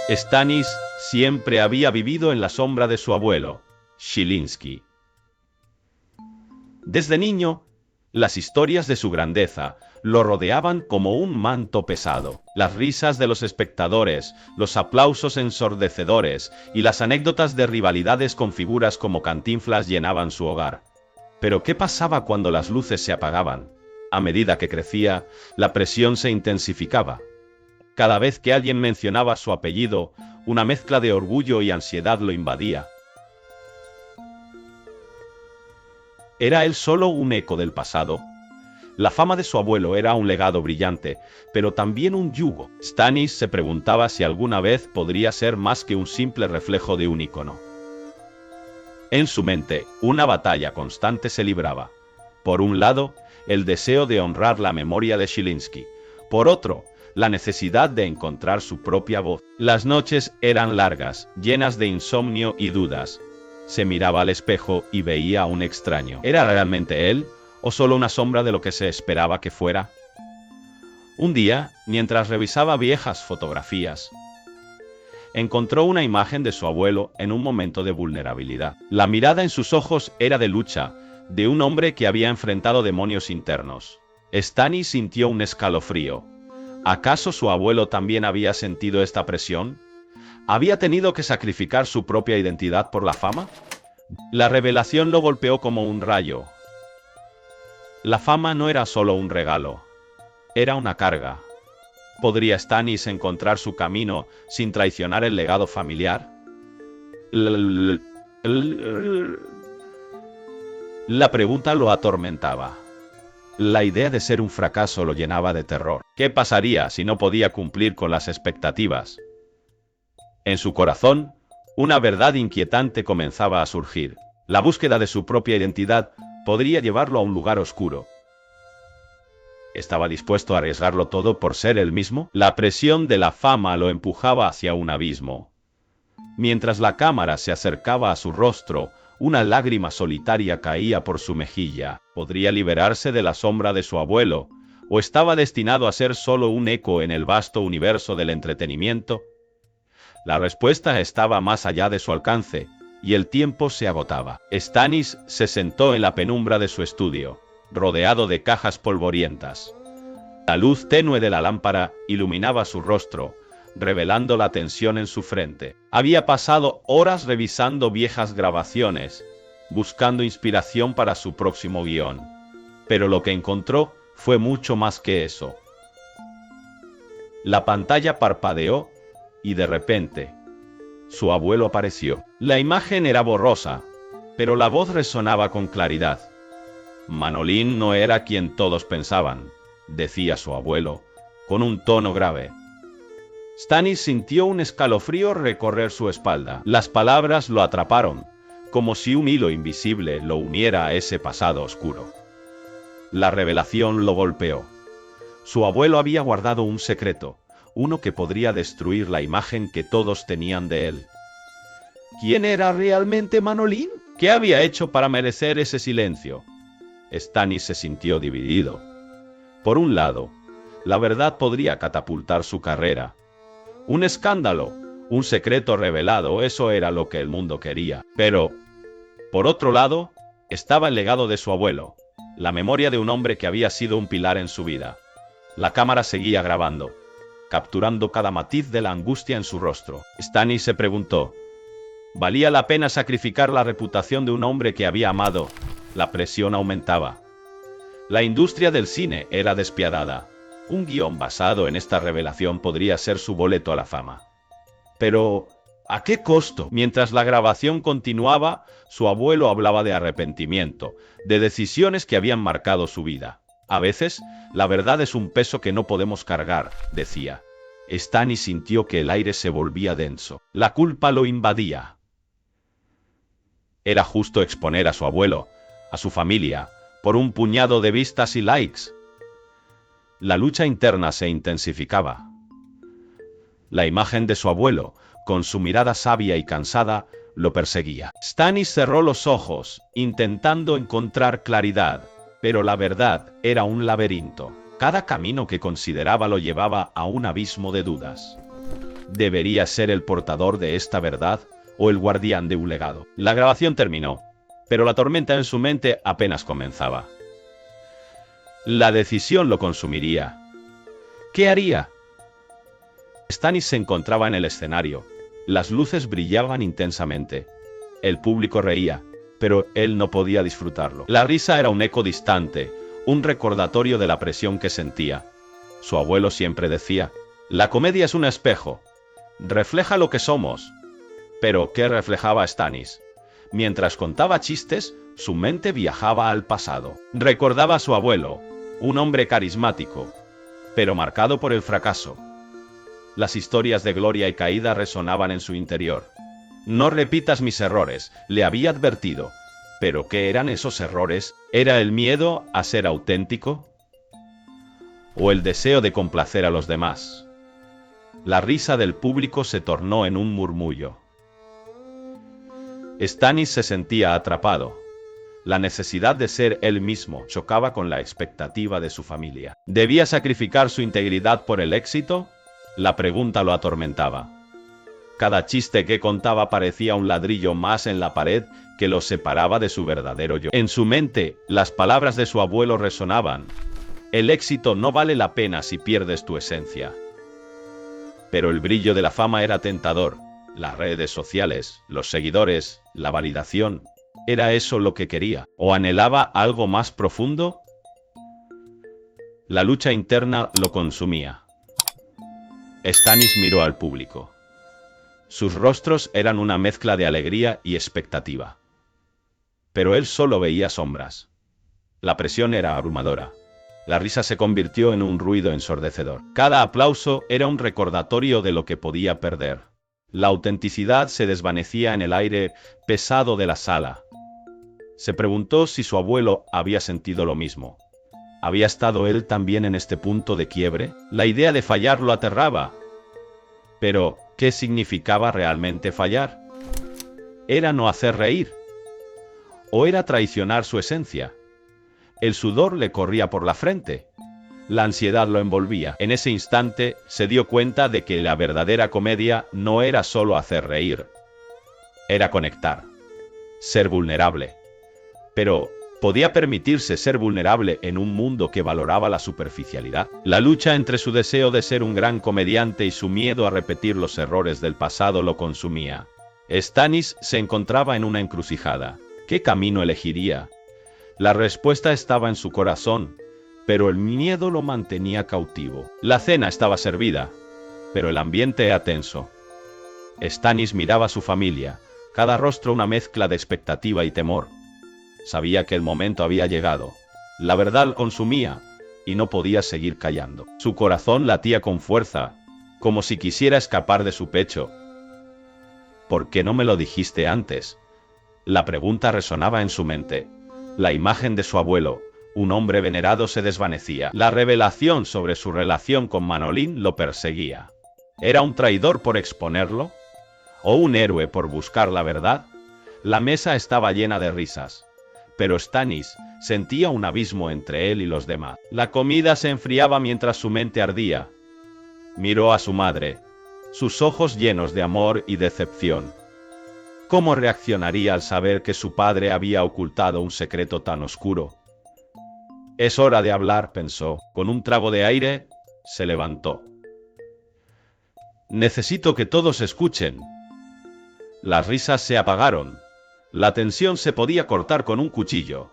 Stanis siempre había vivido en la sombra de su abuelo, Chylinski. Desde niño, las historias de su grandeza lo rodeaban como un manto pesado. Las risas de los espectadores, los aplausos ensordecedores y las anécdotas de rivalidades con figuras como Cantinflas llenaban su hogar. Pero ¿qué pasaba cuando las luces se apagaban? A medida que crecía, la presión se intensificaba. Cada vez que alguien mencionaba su apellido, una mezcla de orgullo y ansiedad lo invadía. ¿Era él solo un eco del pasado? La fama de su abuelo era un legado brillante, pero también un yugo. Stanis se preguntaba si alguna vez podría ser más que un simple reflejo de un ícono. En su mente, una batalla constante se libraba. Por un lado, el deseo de honrar la memoria de Chylinski. Por otro, la necesidad de encontrar su propia voz. Las noches eran largas, llenas de insomnio y dudas. Se miraba al espejo y veía a un extraño. ¿Era realmente él, o solo una sombra de lo que se esperaba que fuera? Un día, mientras revisaba viejas fotografías, encontró una imagen de su abuelo en un momento de vulnerabilidad. La mirada en sus ojos era de lucha, de un hombre que había enfrentado demonios internos. Stanis sintió un escalofrío. ¿Acaso su abuelo también había sentido esta presión? ¿Había tenido que sacrificar su propia identidad por la fama? La revelación lo golpeó como un rayo. La fama no era solo un regalo, era una carga. ¿Podría Stanis encontrar su camino sin traicionar el legado familiar? La pregunta lo atormentaba. La idea de ser un fracaso lo llenaba de terror. ¿Qué pasaría si no podía cumplir con las expectativas? En su corazón, una verdad inquietante comenzaba a surgir. La búsqueda de su propia identidad podría llevarlo a un lugar oscuro. ¿Estaba dispuesto a arriesgarlo todo por ser él mismo? La presión de la fama lo empujaba hacia un abismo. Mientras la cámara se acercaba a su rostro, una lágrima solitaria caía por su mejilla. ¿Podría liberarse de la sombra de su abuelo? ¿O estaba destinado a ser solo un eco en el vasto universo del entretenimiento? La respuesta estaba más allá de su alcance, y el tiempo se agotaba. Stanis se sentó en la penumbra de su estudio, rodeado de cajas polvorientas. La luz tenue de la lámpara iluminaba su rostro, revelando la tensión en su frente. Había pasado horas revisando viejas grabaciones, buscando inspiración para su próximo guión. Pero lo que encontró fue mucho más que eso. La pantalla parpadeó y de repente, su abuelo apareció. La imagen era borrosa, pero la voz resonaba con claridad. Manolín no era quien todos pensaban, decía su abuelo, con un tono grave. Stanis sintió un escalofrío recorrer su espalda. Las palabras lo atraparon, como si un hilo invisible lo uniera a ese pasado oscuro. La revelación lo golpeó. Su abuelo había guardado un secreto, uno que podría destruir la imagen que todos tenían de él. ¿Quién era realmente Manolín? ¿Qué había hecho para merecer ese silencio? Stanis se sintió dividido. Por un lado, la verdad podría catapultar su carrera. Un escándalo, un secreto revelado, eso era lo que el mundo quería. Pero, por otro lado, estaba el legado de su abuelo, la memoria de un hombre que había sido un pilar en su vida. La cámara seguía grabando, capturando cada matiz de la angustia en su rostro. Stanis se preguntó, ¿valía la pena sacrificar la reputación de un hombre que había amado? La presión aumentaba. La industria del cine era despiadada. Un guión basado en esta revelación podría ser su boleto a la fama. Pero, ¿a qué costo? Mientras la grabación continuaba, su abuelo hablaba de arrepentimiento, de decisiones que habían marcado su vida. A veces, la verdad es un peso que no podemos cargar, decía. Stanis sintió que el aire se volvía denso. La culpa lo invadía. Era justo exponer a su abuelo, a su familia, por un puñado de vistas y likes. La lucha interna se intensificaba. La imagen de su abuelo, con su mirada sabia y cansada, lo perseguía. Stanis cerró los ojos, intentando encontrar claridad, pero la verdad era un laberinto. Cada camino que consideraba lo llevaba a un abismo de dudas. ¿Debería ser el portador de esta verdad o el guardián de un legado? La grabación terminó, pero la tormenta en su mente apenas comenzaba. La decisión lo consumiría. ¿Qué haría? Stannis se encontraba en el escenario. Las luces brillaban intensamente. El público reía, pero él no podía disfrutarlo. La risa era un eco distante, un recordatorio de la presión que sentía. Su abuelo siempre decía, la comedia es un espejo. Refleja lo que somos. Pero, ¿qué reflejaba Stannis? Mientras contaba chistes, su mente viajaba al pasado. Recordaba a su abuelo, un hombre carismático, pero marcado por el fracaso. Las historias de gloria y caída resonaban en su interior. No repitas mis errores, le había advertido. ¿Pero qué eran esos errores? ¿Era el miedo a ser auténtico? ¿O el deseo de complacer a los demás? La risa del público se tornó en un murmullo. Stannis se sentía atrapado. La necesidad de ser él mismo chocaba con la expectativa de su familia. ¿Debía sacrificar su integridad por el éxito? La pregunta lo atormentaba. Cada chiste que contaba parecía un ladrillo más en la pared que lo separaba de su verdadero yo. En su mente, las palabras de su abuelo resonaban. El éxito no vale la pena si pierdes tu esencia. Pero el brillo de la fama era tentador. Las redes sociales, los seguidores, la validación. ¿Era eso lo que quería? ¿O anhelaba algo más profundo? La lucha interna lo consumía. Stannis miró al público. Sus rostros eran una mezcla de alegría y expectativa. Pero él solo veía sombras. La presión era abrumadora. La risa se convirtió en un ruido ensordecedor. Cada aplauso era un recordatorio de lo que podía perder. La autenticidad se desvanecía en el aire pesado de la sala. Se preguntó si su abuelo había sentido lo mismo. ¿Había estado él también en este punto de quiebre? La idea de fallar lo aterraba. Pero, ¿qué significaba realmente fallar? ¿Era no hacer reír? ¿O era traicionar su esencia? El sudor le corría por la frente. La ansiedad lo envolvía. En ese instante, se dio cuenta de que la verdadera comedia no era solo hacer reír. Era conectar. Ser vulnerable. Pero, ¿podía permitirse ser vulnerable en un mundo que valoraba la superficialidad? La lucha entre su deseo de ser un gran comediante y su miedo a repetir los errores del pasado lo consumía. Stannis se encontraba en una encrucijada. ¿Qué camino elegiría? La respuesta estaba en su corazón, pero el miedo lo mantenía cautivo. La cena estaba servida, pero el ambiente era tenso. Stannis miraba a su familia, cada rostro una mezcla de expectativa y temor. Sabía que el momento había llegado. La verdad lo consumía, y no podía seguir callando. Su corazón latía con fuerza, como si quisiera escapar de su pecho. ¿Por qué no me lo dijiste antes? La pregunta resonaba en su mente. La imagen de su abuelo, un hombre venerado, se desvanecía. La revelación sobre su relación con Manolín lo perseguía. ¿Era un traidor por exponerlo? ¿O un héroe por buscar la verdad? La mesa estaba llena de risas. Pero Stannis sentía un abismo entre él y los demás. La comida se enfriaba mientras su mente ardía. Miró a su madre, sus ojos llenos de amor y decepción. ¿Cómo reaccionaría al saber que su padre había ocultado un secreto tan oscuro? Es hora de hablar, pensó. Con un trago de aire, se levantó. Necesito que todos escuchen. Las risas se apagaron. La tensión se podía cortar con un cuchillo.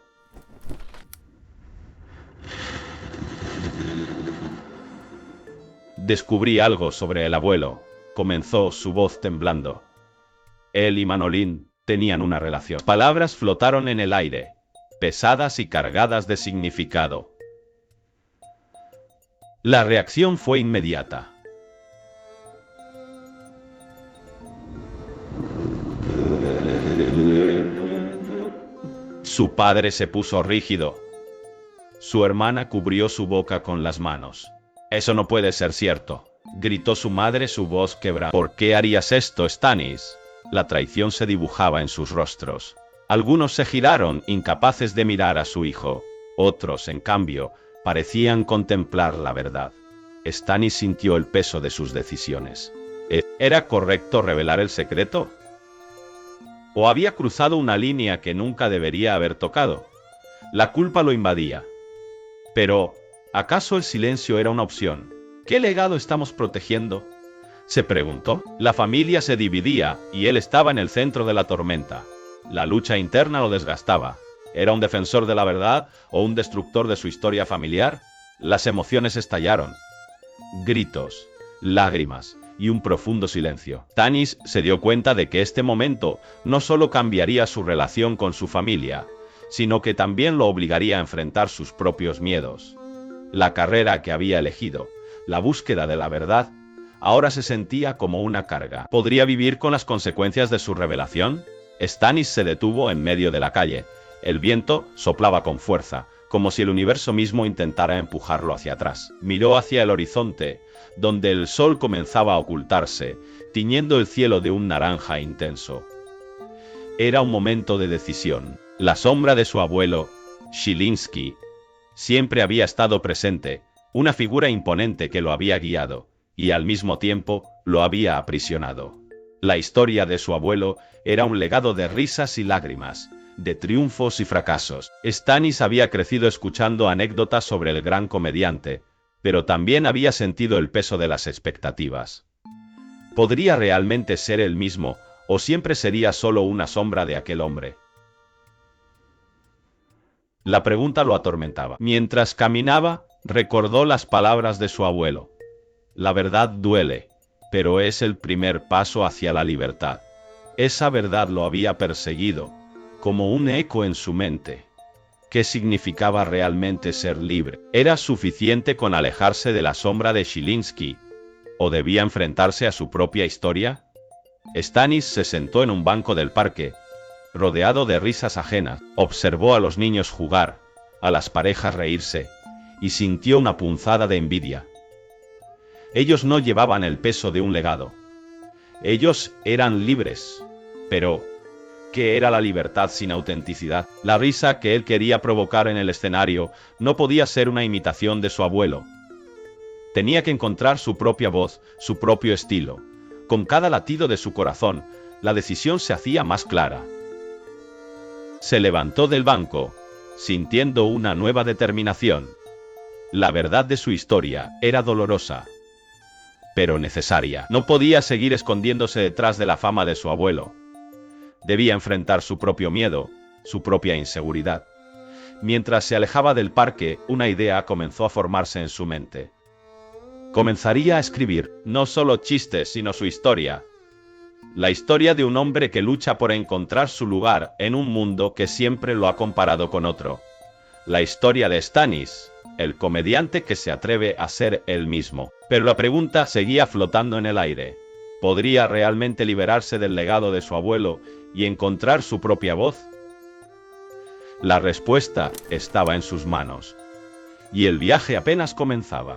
Descubrí algo sobre el abuelo, comenzó, su voz temblando. Él y Manolín tenían una relación. Palabras flotaron en el aire, pesadas y cargadas de significado. La reacción fue inmediata. Su padre se puso rígido. Su hermana cubrió su boca con las manos. Eso no puede ser cierto, gritó su madre, su voz quebrada. ¿Por qué harías esto, Stannis? La traición se dibujaba en sus rostros. Algunos se giraron, incapaces de mirar a su hijo. Otros, en cambio, parecían contemplar la verdad. Stannis sintió el peso de sus decisiones. ¿Era correcto revelar el secreto? ¿O había cruzado una línea que nunca debería haber tocado? La culpa lo invadía. Pero, ¿acaso el silencio era una opción? ¿Qué legado estamos protegiendo?, se preguntó. La familia se dividía, y él estaba en el centro de la tormenta. La lucha interna lo desgastaba. ¿Era un defensor de la verdad o un destructor de su historia familiar? Las emociones estallaron. Gritos, lágrimas y un profundo silencio. Stannis se dio cuenta de que este momento no solo cambiaría su relación con su familia, sino que también lo obligaría a enfrentar sus propios miedos. La carrera que había elegido, la búsqueda de la verdad, ahora se sentía como una carga. ¿Podría vivir con las consecuencias de su revelación? Stannis se detuvo en medio de la calle. El viento soplaba con fuerza, como si el universo mismo intentara empujarlo hacia atrás. Miró hacia el horizonte, donde el sol comenzaba a ocultarse, tiñendo el cielo de un naranja intenso. Era un momento de decisión. La sombra de su abuelo, Chylinski, siempre había estado presente, una figura imponente que lo había guiado, y al mismo tiempo lo había aprisionado. La historia de su abuelo era un legado de risas y lágrimas, de triunfos y fracasos. Stannis había crecido escuchando anécdotas sobre el gran comediante, pero también había sentido el peso de las expectativas. ¿Podría realmente ser él mismo, o siempre sería solo una sombra de aquel hombre? La pregunta lo atormentaba. Mientras caminaba, recordó las palabras de su abuelo. La verdad duele, pero es el primer paso hacia la libertad. Esa verdad lo había perseguido, como un eco en su mente. ¿Qué significaba realmente ser libre? ¿Era suficiente con alejarse de la sombra de Chylinski? ¿O debía enfrentarse a su propia historia? Stannis se sentó en un banco del parque, rodeado de risas ajenas. Observó a los niños jugar, a las parejas reírse, y sintió una punzada de envidia. Ellos no llevaban el peso de un legado. Ellos eran libres. Pero, ¿qué era la libertad sin autenticidad? La risa que él quería provocar en el escenario no podía ser una imitación de su abuelo. Tenía que encontrar su propia voz, su propio estilo. Con cada latido de su corazón, la decisión se hacía más clara. Se levantó del banco, sintiendo una nueva determinación. La verdad de su historia era dolorosa, pero necesaria. No podía seguir escondiéndose detrás de la fama de su abuelo. Debía enfrentar su propio miedo, su propia inseguridad. Mientras se alejaba del parque, una idea comenzó a formarse en su mente. Comenzaría a escribir, no solo chistes, sino su historia. La historia de un hombre que lucha por encontrar su lugar en un mundo que siempre lo ha comparado con otro. La historia de Stannis, el comediante que se atreve a ser él mismo. Pero la pregunta seguía flotando en el aire. ¿Podría realmente liberarse del legado de su abuelo y encontrar su propia voz? La respuesta estaba en sus manos. Y el viaje apenas comenzaba.